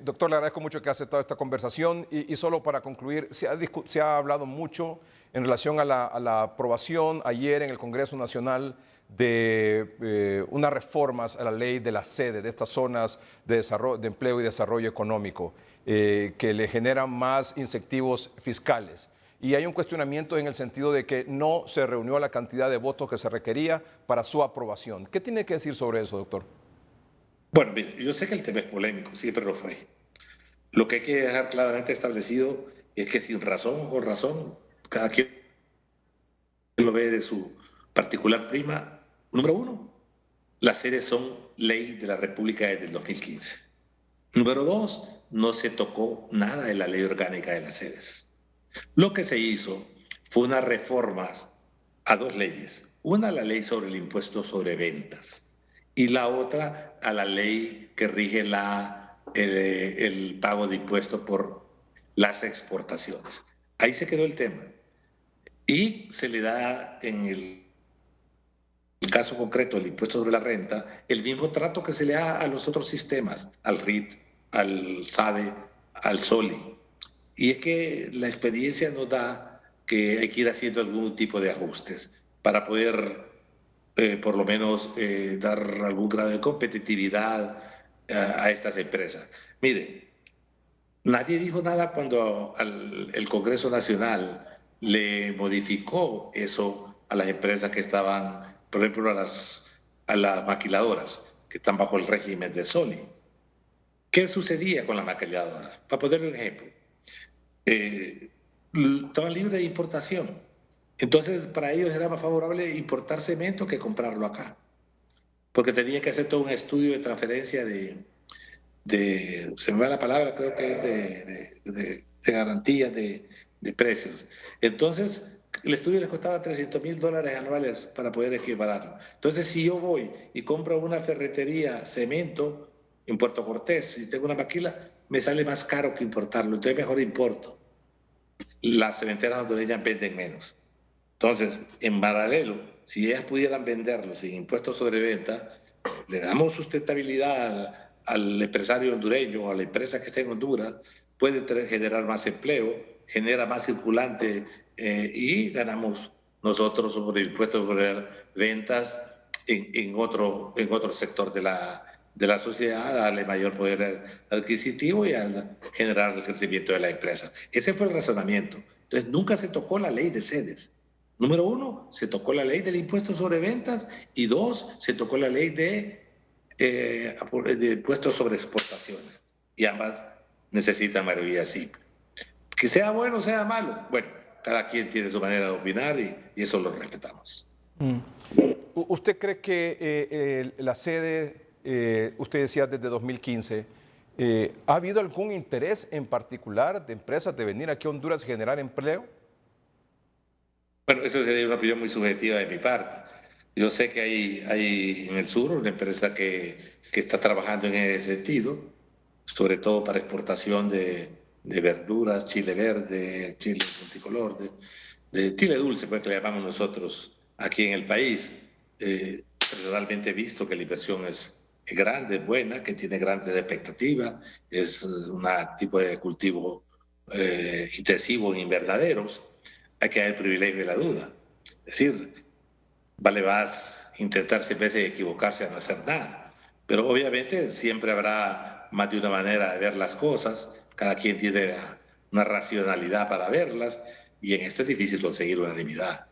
doctor, le agradezco mucho que hace toda esta conversación y solo para concluir, se ha hablado mucho en relación a la aprobación ayer en el Congreso Nacional de unas reformas a la ley de la sede, de estas zonas de empleo y desarrollo económico, que le generan más incentivos fiscales. Y hay un cuestionamiento en el sentido de que no se reunió la cantidad de votos que se requería para su aprobación. ¿Qué tiene que decir sobre eso, doctor? Bueno, mire, yo sé que el tema es polémico, siempre lo fue. Lo que hay que dejar claramente establecido es que sin razón o con razón, cada quien lo ve de su particular prima. Número uno, las sedes son ley de la República desde el 2015. Número dos, no se tocó nada de la ley orgánica de las sedes. Lo que se hizo fue unas reformas a dos leyes. Una, la ley sobre el impuesto sobre ventas, y la otra a la ley que rige el pago de impuestos por las exportaciones. Ahí se quedó el tema. Y se le da en el caso concreto del impuesto sobre la renta el mismo trato que se le da a los otros sistemas, al RIT, al SADE, al SOLI. Y es que la experiencia nos da que hay que ir haciendo algún tipo de ajustes para poder por lo menos dar algún grado de competitividad a estas empresas. Mire, nadie dijo nada cuando el Congreso Nacional le modificó eso a las empresas que estaban, por ejemplo, a las maquiladoras que están bajo el régimen de SOLI. ¿Qué sucedía con las maquiladoras? Para poner un ejemplo, estaban libres de importación. Entonces, para ellos era más favorable importar cemento que comprarlo acá, porque tenían que hacer todo un estudio de transferencia se me va la palabra, creo que es de garantías de precios. Entonces, el estudio les costaba $300,000 anuales para poder equipararlo. Entonces, si yo voy y compro una ferretería cemento en Puerto Cortés y tengo una maquila, me sale más caro que importarlo, entonces mejor importo. Las cementeras hondureñas venden menos. Entonces, en paralelo, si ellas pudieran venderlo sin impuestos sobre venta, le damos sustentabilidad al empresario hondureño o a la empresa que esté en Honduras, puede generar más empleo, genera más circulante y ganamos nosotros por el impuesto sobre ventas en otro sector de la sociedad, darle mayor poder adquisitivo y al generar el crecimiento de la empresa. Ese fue el razonamiento. Entonces, nunca se tocó la ley de sedes. Número uno, se tocó la ley del impuesto sobre ventas y dos, se tocó la ley de impuestos sobre exportaciones. Y ambas necesitan mayoría simple. Que sea bueno o sea malo, bueno, cada quien tiene su manera de opinar y eso lo respetamos. ¿Usted cree que la sede, usted decía desde 2015, ¿ha habido algún interés en particular de empresas de venir aquí a Honduras y generar empleo? Bueno, eso sería una opinión muy subjetiva de mi parte. Yo sé que hay en el sur una empresa que está trabajando en ese sentido, sobre todo para exportación de verduras, chile verde, chile multicolor, de chile dulce, pues que le llamamos nosotros aquí en el país. Personalmente he visto que la inversión es grande, es buena, que tiene grandes expectativas, es un tipo de cultivo intensivo en invernaderos. Hay que dar el privilegio de la duda. Es decir, vale más intentar 100 veces equivocarse a no hacer nada. Pero obviamente siempre habrá más de una manera de ver las cosas. Cada quien tiene una racionalidad para verlas y en esto es difícil conseguir unanimidad.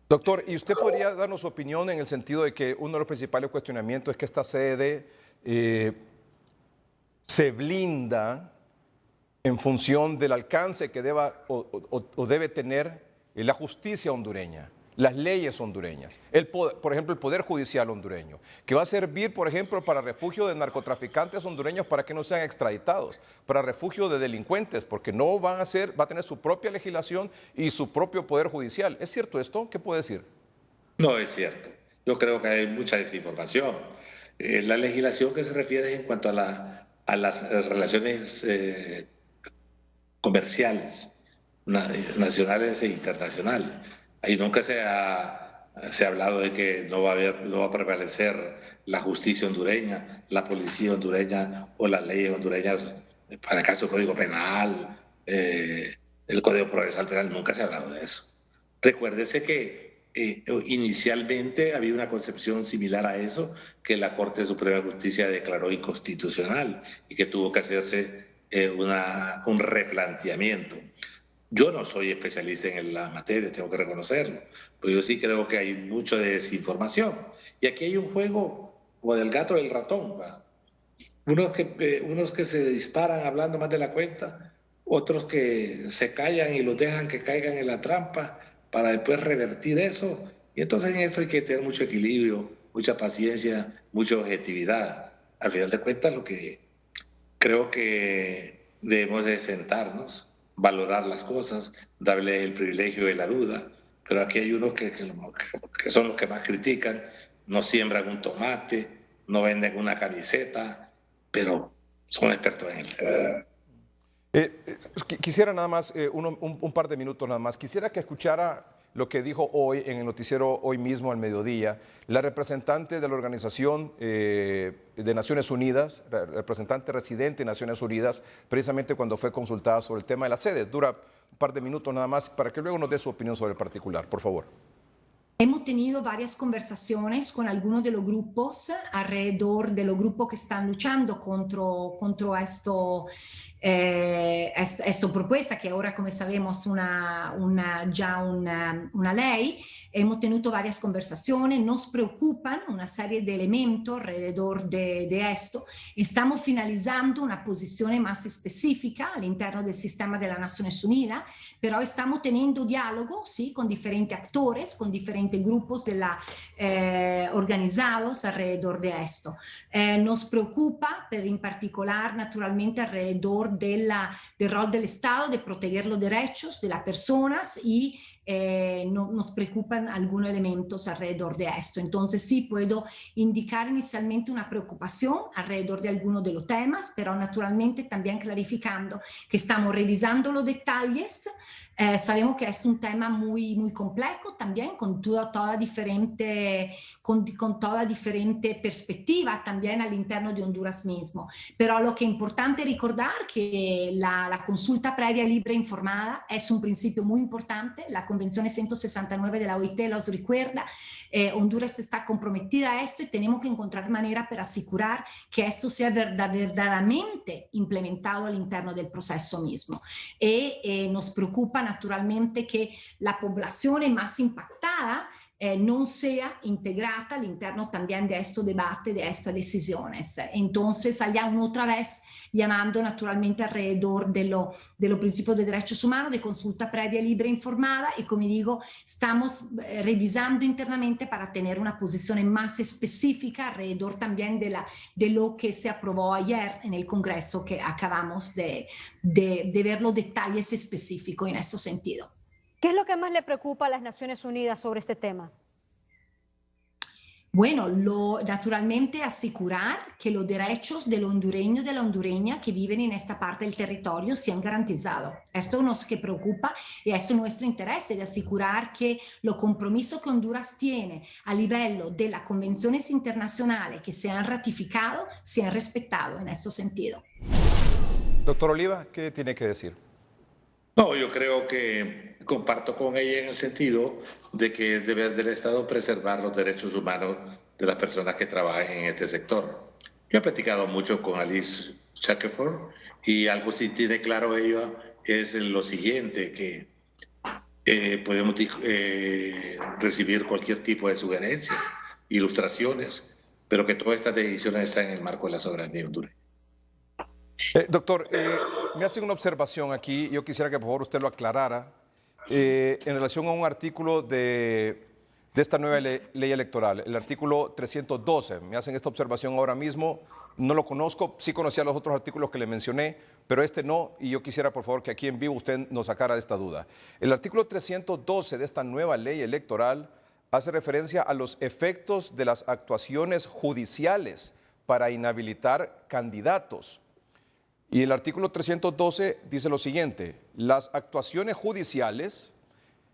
Doctor, ¿y usted podría darnos su opinión en el sentido de que uno de los principales cuestionamientos es que esta sede se blinda en función del alcance que deba o debe tener la justicia hondureña, las leyes hondureñas, por ejemplo, el Poder Judicial hondureño, que va a servir, por ejemplo, para refugio de narcotraficantes hondureños para que no sean extraditados, para refugio de delincuentes, porque no va a tener su propia legislación y su propio Poder Judicial? ¿Es cierto esto? ¿Qué puede decir? No es cierto. Yo creo que hay mucha desinformación. La legislación que se refiere en cuanto a las relaciones comerciales, nacionales e internacionales. Ahí nunca se ha hablado de que no va a prevalecer la justicia hondureña, la policía hondureña o las leyes hondureñas Para el caso del Código Penal, el Código Procesal Penal, nunca se ha hablado de eso. Recuérdese que inicialmente había una concepción similar a eso que la Corte Suprema de Justicia declaró inconstitucional y que tuvo que hacerse un replanteamiento. Yo no soy especialista en la materia, tengo que reconocerlo, pero yo sí creo que hay mucho de desinformación. Y aquí hay un juego como del gato y el ratón, ¿va? Unos que se disparan hablando más de la cuenta, otros que se callan y los dejan que caigan en la trampa para después revertir eso. Y entonces en eso hay que tener mucho equilibrio, mucha paciencia, mucha objetividad. Al final de cuentas, lo que creo que debemos de sentarnos, valorar las cosas, darle el privilegio de la duda, pero aquí hay unos que son los que más critican, no siembran un tomate, no venden una camiseta, pero son expertos en el tema. Quisiera nada más, un par de minutos nada más, quisiera que escuchara lo que dijo hoy en el noticiero Hoy Mismo al mediodía, la representante de la Organización de Naciones Unidas, representante residente de Naciones Unidas, precisamente cuando fue consultada sobre el tema de las sedes. Dura un par de minutos nada más para que luego nos dé su opinión sobre el particular, por favor. Hemos tenido varias conversaciones con algunos de los grupos alrededor de los grupos que están luchando contra esta propuesta, que ahora, como sabemos, ya una ley. Hemos tenido varias conversaciones, nos preocupan una serie de elementos alrededor de esto. Estamos finalizando una posición más específica al interno del sistema de las Naciones Unidas, pero estamos teniendo diálogo, ¿sí?, con diferentes actores, con diferentes grupos organizados alrededor de esto. Nos preocupa, en particular, naturalmente, alrededor del rol del Estado de proteger los derechos de las personas y nos preocupan algunos elementos alrededor de esto. Entonces sí puedo indicar inicialmente una preocupación alrededor de algunos de los temas, pero naturalmente también clarificando que estamos revisando los detalles. Sabemos que es un tema muy, muy complejo también, con toda diferente perspectiva también al interno de Honduras mismo. Pero lo que es importante recordar que la consulta previa libre e informada es un principio muy importante. La Convención 169 de la OIT los recuerda. Honduras está comprometida a esto y tenemos que encontrar manera para asegurar que esto sea verdaderamente implementado al interno del proceso mismo. Nos preocupa naturalmente que la población más impactada no sea integrada al interno también de este debate, de estas decisiones. Entonces, allá otra vez llamando naturalmente alrededor de los principios de derechos humanos, de consulta previa, libre e informada, y como digo, estamos revisando internamente para tener una posición más específica alrededor también de lo que se aprobó ayer en el Congreso, que acabamos de ver los detalles específicos en ese sentido. ¿Qué es lo que más le preocupa a las Naciones Unidas sobre este tema? Bueno, naturalmente asegurar que los derechos del hondureño y de la hondureña que viven en esta parte del territorio sean garantizados. Esto nos que preocupa y esto es nuestro interés, de asegurar que los compromisos que Honduras tiene a nivel de las convenciones internacionales que se han ratificado sean respetados en ese sentido. Doctor Oliva, ¿qué tiene que decir? No, yo creo que comparto con ella en el sentido de que es deber del Estado preservar los derechos humanos de las personas que trabajan en este sector. Yo he platicado mucho con Alice Shackelford y algo sí tiene claro ella es lo siguiente, que podemos recibir cualquier tipo de sugerencia, ilustraciones, pero que todas estas decisiones están en el marco de la soberanía hondureña. Doctor, me hace una observación aquí, yo quisiera que por favor usted lo aclarara, en relación a un artículo de esta nueva ley electoral, el artículo 312. Me hacen esta observación ahora mismo, no lo conozco, sí conocía los otros artículos que le mencioné, pero este no, y yo quisiera por favor que aquí en vivo usted nos sacara de esta duda. El artículo 312 de esta nueva ley electoral hace referencia a los efectos de las actuaciones judiciales para inhabilitar candidatos. Y el artículo 312 dice lo siguiente: las actuaciones judiciales,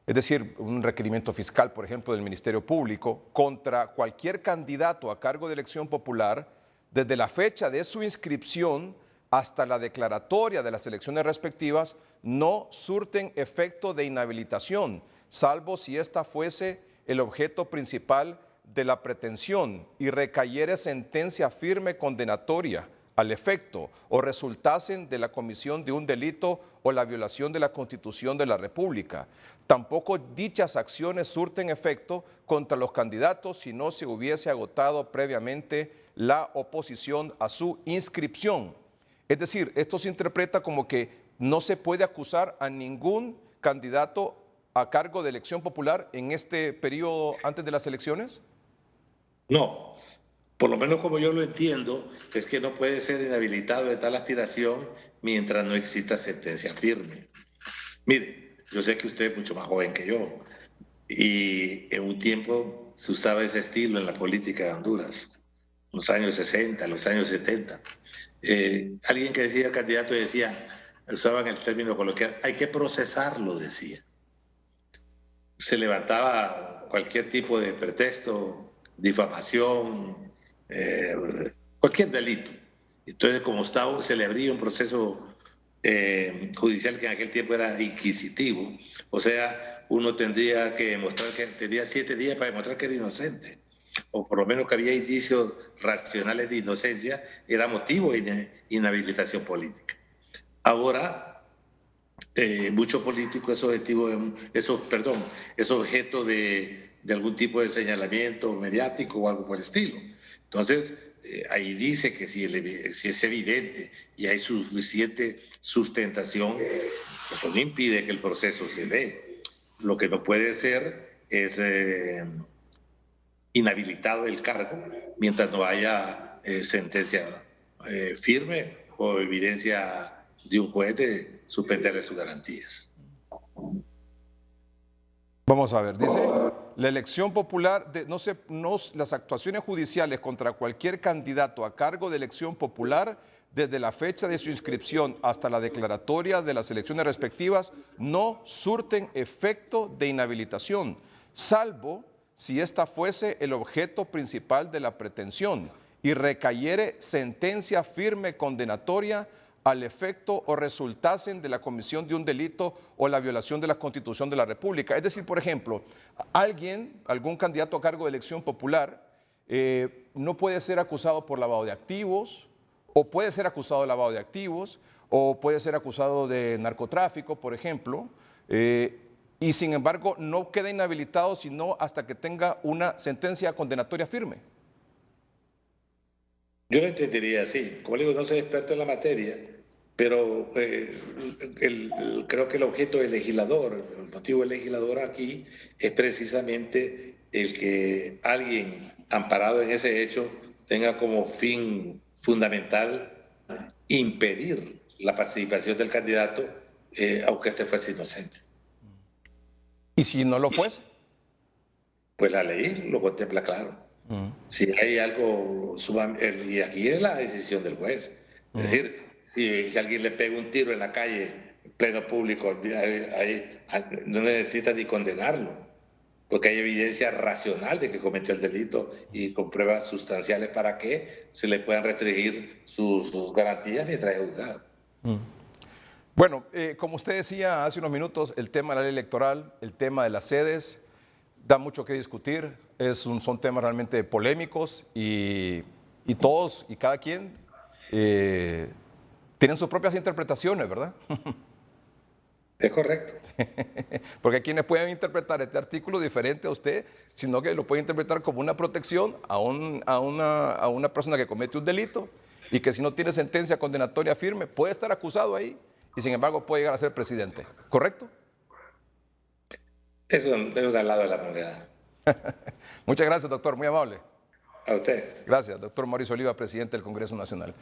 es decir, un requerimiento fiscal, por ejemplo, del Ministerio Público, contra cualquier candidato a cargo de elección popular, desde la fecha de su inscripción hasta la declaratoria de las elecciones respectivas no surten efecto de inhabilitación, salvo si ésta fuese el objeto principal de la pretensión y recayere sentencia firme condenatoria al efecto o resultasen de la comisión de un delito o la violación de la Constitución de la República. Tampoco dichas acciones surten efecto contra los candidatos si no se hubiese agotado previamente la oposición a su inscripción. Es decir, esto se interpreta como que no se puede acusar a ningún candidato a cargo de elección popular en este periodo antes de las elecciones. No, por lo menos como yo lo entiendo, es que no puede ser inhabilitado de tal aspiración mientras no exista sentencia firme. Mire, yo sé que usted es mucho más joven que yo y en un tiempo se usaba ese estilo en la política de Honduras, en los años 60, en los años 70. Alguien que decía candidato decía, usaban el término coloquial, hay que procesarlo, decía. Se levantaba cualquier tipo de pretexto, difamación, cualquier delito. Entonces, como estaba, se le abría un proceso judicial que en aquel tiempo era inquisitivo. O sea, uno tendría que demostrar que tenía 7 días para demostrar que era inocente, o por lo menos que había indicios racionales de inocencia, era motivo de inhabilitación política. Ahora, muchos políticos es objeto de algún tipo de señalamiento mediático o algo por el estilo. Entonces, ahí dice que si es evidente y hay suficiente sustentación, eso no impide que el proceso se dé. Lo que no puede ser es inhabilitado del cargo mientras no haya sentencia firme o evidencia de un juez de suspenderle sus garantías. Vamos a ver, dice, la elección popular, las actuaciones judiciales contra cualquier candidato a cargo de elección popular desde la fecha de su inscripción hasta la declaratoria de las elecciones respectivas no surten efecto de inhabilitación, salvo si ésta fuese el objeto principal de la pretensión y recayere sentencia firme condenatoria al efecto o resultasen de la comisión de un delito o la violación de la Constitución de la República. Es decir, por ejemplo, algún candidato a cargo de elección popular no puede ser acusado por lavado de activos, o puede ser acusado de lavado de activos, o puede ser acusado de narcotráfico, por ejemplo, y sin embargo no queda inhabilitado sino hasta que tenga una sentencia condenatoria firme. Yo lo entendería así. Como le digo, no soy experto en la materia, pero creo que el objeto del legislador, el motivo del legislador aquí es precisamente el que alguien amparado en ese hecho tenga como fin fundamental impedir la participación del candidato, aunque este fuese inocente. ¿Y si no lo fuese? Pues la ley lo contempla claro. Si hay algo, y aquí es la decisión del juez. Es decir, si alguien le pega un tiro en la calle, en pleno público, ahí no necesita ni condenarlo, porque hay evidencia racional de que cometió el delito y con pruebas sustanciales para que se le puedan restringir sus garantías mientras es juzgado. Bueno, como usted decía hace unos minutos, el tema de la ley electoral, el tema de las sedes, da mucho que discutir, son temas realmente polémicos y todos y cada quien tienen sus propias interpretaciones, ¿verdad? Es correcto. Porque hay quienes pueden interpretar este artículo diferente a usted, sino que lo pueden interpretar como una protección a una persona que comete un delito y que si no tiene sentencia condenatoria firme puede estar acusado ahí y sin embargo puede llegar a ser presidente, ¿correcto? Eso es del lado de la moneda. Muchas gracias, doctor, muy amable. A usted. Gracias, doctor Mauricio Oliva, presidente del Congreso Nacional.